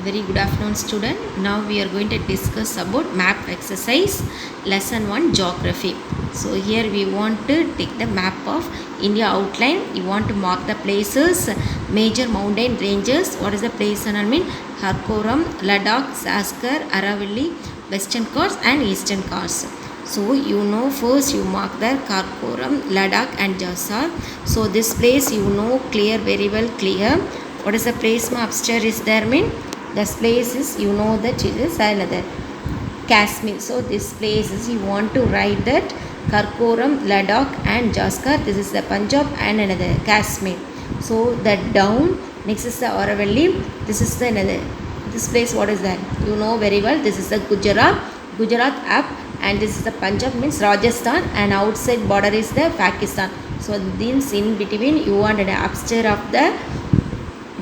Very good afternoon student. Now we are going to discuss about map exercise lesson 1 geography. So here we want to take the map of India outline. You want to mark the places, major mountain ranges. What is the place and I mean Karakoram, Ladakh, Zanskar, Aravalli, Western Ghats and Eastern Ghats. So you know first you mark the Karakoram, Ladakh and Jaisalmer. So this place you know clear, very well clear. What is the place upstairs is there mean? This place is you know that it is another Kashmir. So this place is you want to write that Karakoram, Ladakh and Zanskar. This is the Punjab and another Kashmir. So that down next is the Aravalli. This is the another this place. What is that? You know very well. This is the Gujarat up, and this is the Punjab means Rajasthan, and outside border is the Pakistan. So these in between you want an upstairs of the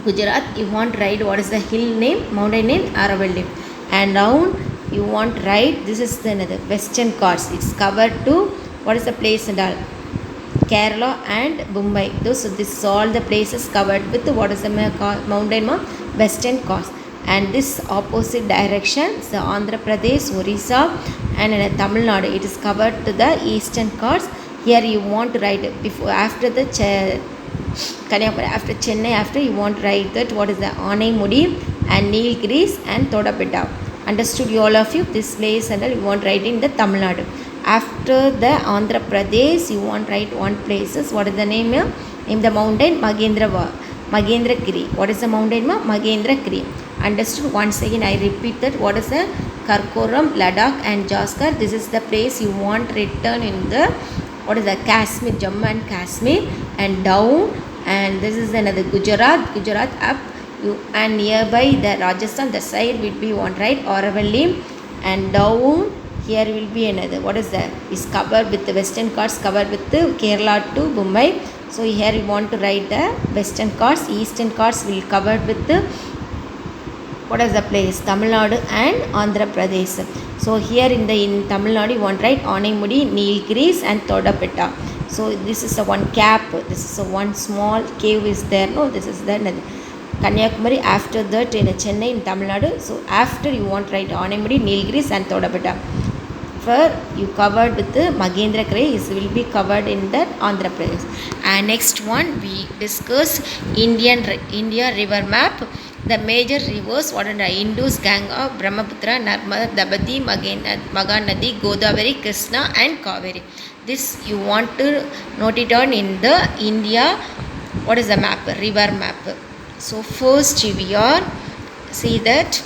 Gujarat, you want write what is the hill name, mountain name, Aravalli, and down you want write this is the another Western Ghats. It's covered to what is the place and all Kerala and Mumbai. So this is all the places covered with what is the mountain Western Ghats. And this opposite direction, the Andhra Pradesh, Orissa, and Tamil Nadu. It is covered to the Eastern Ghats. Here you want to write before after the Kanyakumari, after Chennai, after you want to write that what is the Anaimudi and Nilgiris and Thodapetta. Understood you all of you? This place and all you want to write in the Tamil Nadu. After the Andhra Pradesh, you want to write one places. What is the name here? Name the mountain Magendragiri. What is the mountain Magendragiri? Understood? Once again I repeat that what is the Karakoram, Ladakh and Zanskar. This is the place you want written in the what is the Kashmir, Jammu and Kashmir, and down, and this is another Gujarat up, you and nearby the Rajasthan, the side will be one right Aravalli, and down here will be another what is that is covered with the Western Ghats, covered with the Kerala to Mumbai. So here you want to write the Western Ghats, Eastern Ghats will covered with the what is the place Tamil Nadu and Andhra Pradesh. So here in Tamil Nadu you want to write Anaimudi, Nilgiris and Thodapetta. So this is a one cap, this is a one small cave is there. No, this is the Kanyakumari. After that in Chennai in Tamil Nadu. So after you want to write Anaimudi, Nilgiris and Thodapetta. For you covered with the Magendragiri, it will be covered in that Andhra Pradesh. And next one we discuss India river map. The major rivers what are the Indus, Ganga, Brahmaputra, Narmada, Dabati, Maganadi, Godavari, Krishna and Kaveri. This you want to note it on in the India what is the map, river map. So first we are see that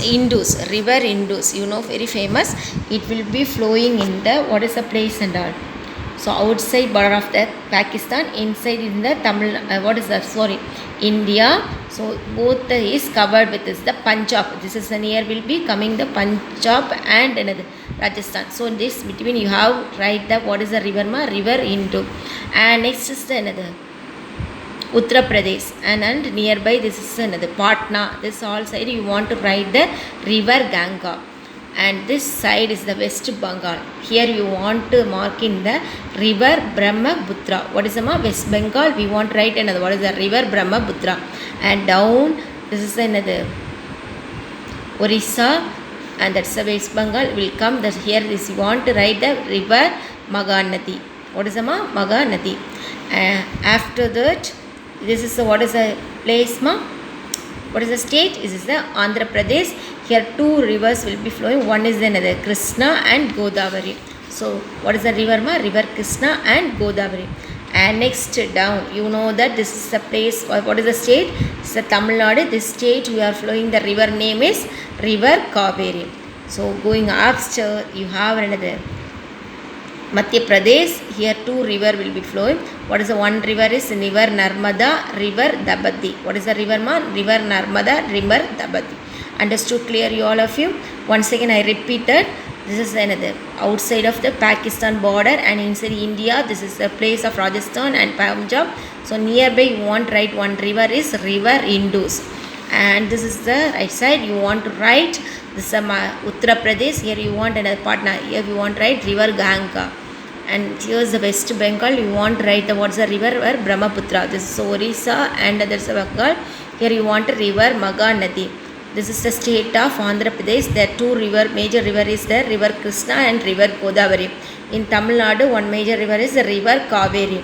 Indus, river Indus, you know very famous. It will be flowing in the what is the place and all. So outside border of the Pakistan, inside in the Tamil, what is that? Sorry, India. So both is covered with this. The Punjab. This is the near will be coming the Punjab and another Rajasthan. So in this between you have write the what is the river river Indus. And next is the another Uttar Pradesh, and nearby this is another Patna. This all side you want to write the river Ganga. And this side is the West Bengal. Here you want to mark in the river Brahmaputra. What is the West Bengal? We want to write another. What is the river Brahmaputra? And down, this is another Orissa, and that's the West Bengal will come. That here is you want to write the river Maganadi. What is the Maganadi? After that, this is the what is the place What is the state? This is the Andhra Pradesh. Here two rivers will be flowing. One is another Krishna and Godavari. So what is the river River Krishna and Godavari. And next down, you know that this is the place. What is the state? It's the Tamil Nadu. This state we are flowing. The river name is River Kaveri. So going upstairs, you have another Madhya Pradesh. Here two river will be flowing. What is the one river is river Narmada, river Dabati. What is the river River Narmada, river Dabati. Understood clear you all of you? Once again I repeated. This is another outside of the Pakistan border and inside India. This is the place of Rajasthan and Punjab. So nearby you want to write one river is river Indus. And this is the right side you want to write this is Uttar Pradesh. Here you want another Patna. Here you want to write river Ganga. And here's the West Bengal. You want to write the what's the river where Brahmaputra. This is Orissa and there's a Bengal. Here you want a river Maganadi. This is the state of Andhra Pradesh. There are two major river is there, river Krishna and river Godavari. In Tamil Nadu, one major river is the river Kaveri.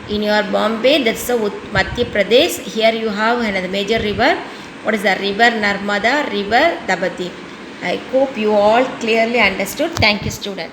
In your Bombay, that's the Madhya Pradesh. Here you have another major river. What is the river Narmada, river Dabati. I hope you all clearly understood. Thank you, student.